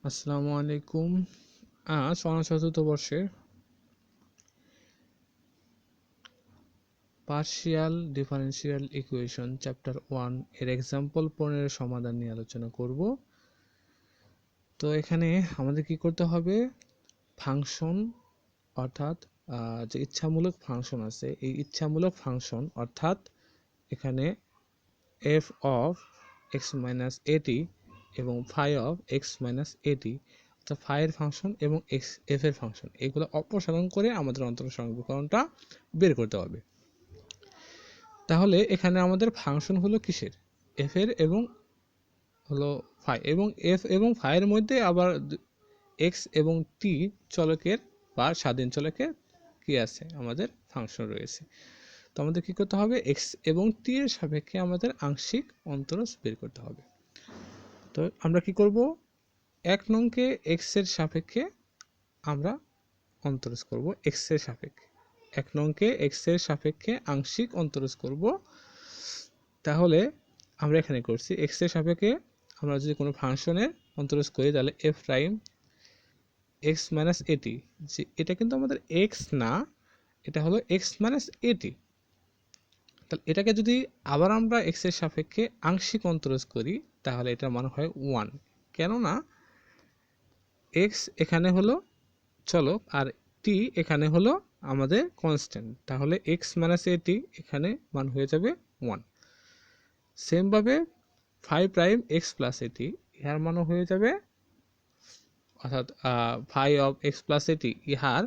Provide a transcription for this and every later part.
আসসালামু আলাইকুম। আজ চতুর্থ বর্ষের পার্শিয়াল ডিফারেনশিয়াল ইকুয়েশন চ্যাপ্টার 1 এর এক্সাম্পল 15 সমাধান নিয়ে আলোচনা করব। তো এখানে আমাদের কি করতে হবে, ফাংশন অর্থাৎ যে ইচ্ছামূলক ফাংশন আছে, এই ইচ্ছামূলক ফাংশন অর্থাৎ এখানে এফ অফ এক্স মাইনাস এটি এবং ফাই অফ এক্স মাইনাস এটি অর্থাৎ ফাই এর ফাংশন এবং এক্স এফ এর ফাংশন, এগুলো অপসারণ করে আমাদের অন্তরঙ্গ সমীকরণটা বের করতে হবে। তাহলে এখানে আমাদের ফাংশন হলো কিসের, এফ এর এবং হলো ফাই, এবং এফ এবং ফাই এর মধ্যে আবার এক্স এবং টি চলকের বা স্বাধীন চলকের কি আছে, আমাদের ফাংশন রয়েছে। তো আমাদের কি করতে হবে, এক্স এবং টি এর সাপেক্ষে আমাদের আংশিক অন্তরজ বের করতে হবে। তো আমরা কি করব, এক নংকে এক্স এর সাপেক্ষে আমরা অন্তরজ করব, এক্স এর সাপেক্ষে এক নংকে এক্স এর সাপেক্ষে আংশিক অন্তরজ করব। তাহলে আমরা এখানে করছি এক্স এর সাপেক্ষে আমরা যদি কোনো ফাংশনের অন্তরজ করি তাহলে এফ প্রাইম এক্স মাইনাস এটি, যে এটা কিন্তু আমাদের এক্স না, এটা হলো এক্স মাইনাস এটি। তাহলে এটাকে যদি আবার আমরা এক্স এর সাপেক্ষে আংশিক অন্তরজ করি তাহলে এটার মান হয় 1, কেননা এক্স এখানে হলো চলক আর টি এখানে হলো আমাদের কনস্ট্যান্ট। তাহলে এক্স মাইনাস এটি এখানে মান হয়ে যাবে 1। সেমভাবে ফাই প্রাইম এক্স প্লাস এটি, ইহার মানও হয়ে যাবে, অর্থাৎ ফাই অফ এক্স প্লাস এটি ইহার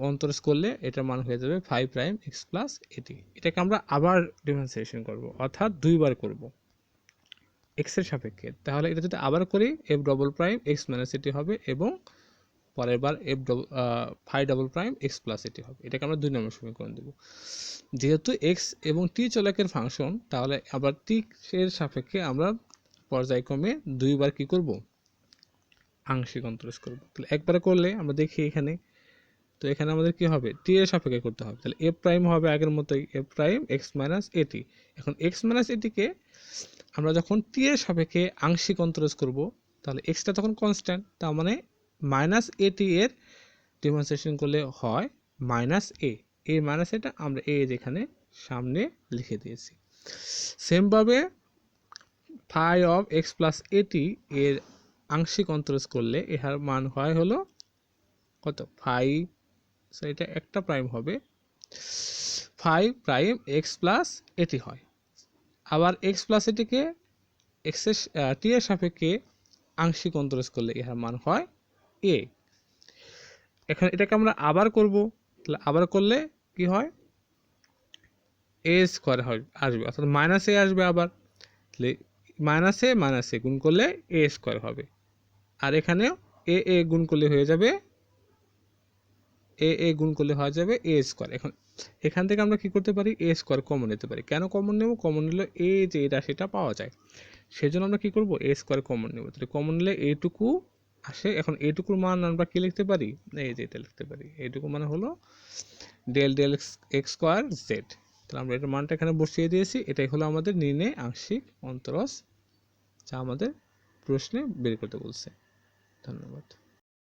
অন্তরজ করলে এটার মান হয়ে যাবে ফাই প্রাইম এক্স প্লাস এটি। এটাকে আমরা আবার ডিফারেন্সিয়েশন করব, অর্থাৎ দুইবার করব এক্স এর সাপেক্ষে। তাহলে এটা যদি আবার করি F double prime X minus এটি হবে এবং পরের বার F phi double prime X plus এটি হবে। এটাকে আমরা 2 নম্বর সমীকরণ দেব। যেহেতু এক্স এবং টি চলকের ফাংশন, তাহলে আবার টি এর সাপেক্ষে আমরা পর্যায়ক্রমে দুইবার কি করব, আংশিক অন্তরজ করব। তাহলে একবারে করলে আমরা দেখি এখানে, তো এখানে আমাদের কি হবে, টি এর সাপেক্ষে করতে হবে। তাহলে এফ প্রাইম হবে আগের মতোই এফ প্রাইম এক্স মাইনাস এটি। এখন এক্স মাইনাস এটিকে আমরা যখন টি এর সাপেক্ষে আংশিক অন্তরজ করব তাহলে এক্সটা তখন কনস্ট্যান্ট, তার মানে মাইনাস এটি এর ডিফারেন্সিয়েশন করলে হয় মাইনাস এ, এই মাইনাস এটা আমরা এ যেখানে সামনে লিখে দিয়েছি। সেমভাবে ফাই অফ এক্স প্লাস এটি এর আংশিক অন্তরজ করলে এর মান হয় হলো কত, ফাই, এটা একটা প্রাইম হবে, ফাই প্রাইম এক্স প্লাস এটি হয়। আবার এক্স প্লাস এটিকে এক্স এর টি এর সাপেক্ষে আংশিক অন্তরজ করলে ইহার মান হয় এ। এখন এটাকে আমরা আবার করব, তাহলে আবার করলে কি হয়, এ স্কোয়ার আসবে, অর্থাৎ মাইনাস এ আসবে আবার, তাহলে মাইনাসে গুণ করলে এ স্কোয়ার হবে। আর এখানেও এ গুণ করলে হয়ে যাবে এ গুণ করলে হয়ে যাবে এ স্কোয়ার। এখন এখান থেকে আমরা কি করতে পারি, এ স্কোয়ার কমন নিতে পারি। কেন কমন নেব, কমন নিলে এ যে রাশিটা পাওয়া যায়, সেজন্য আমরা কি করব, এ স্কোয়ার কমন নেব। তাহলে কমন নিলে এইটুকু আসে। এখন এইটুকুর মান আমরা কি লিখতে পারি, এই যে এটা লিখতে পারি, এইটুকু মানে হলো del del x square z. তাহলে আমরা এটার মানটা এখানে বসিয়ে দিয়েছি। এটাই হলো আমাদের নির্ণয় আংশিক অন্তরজ, যা আমাদের প্রশ্নে বের করতে বলছে। ধন্যবাদ।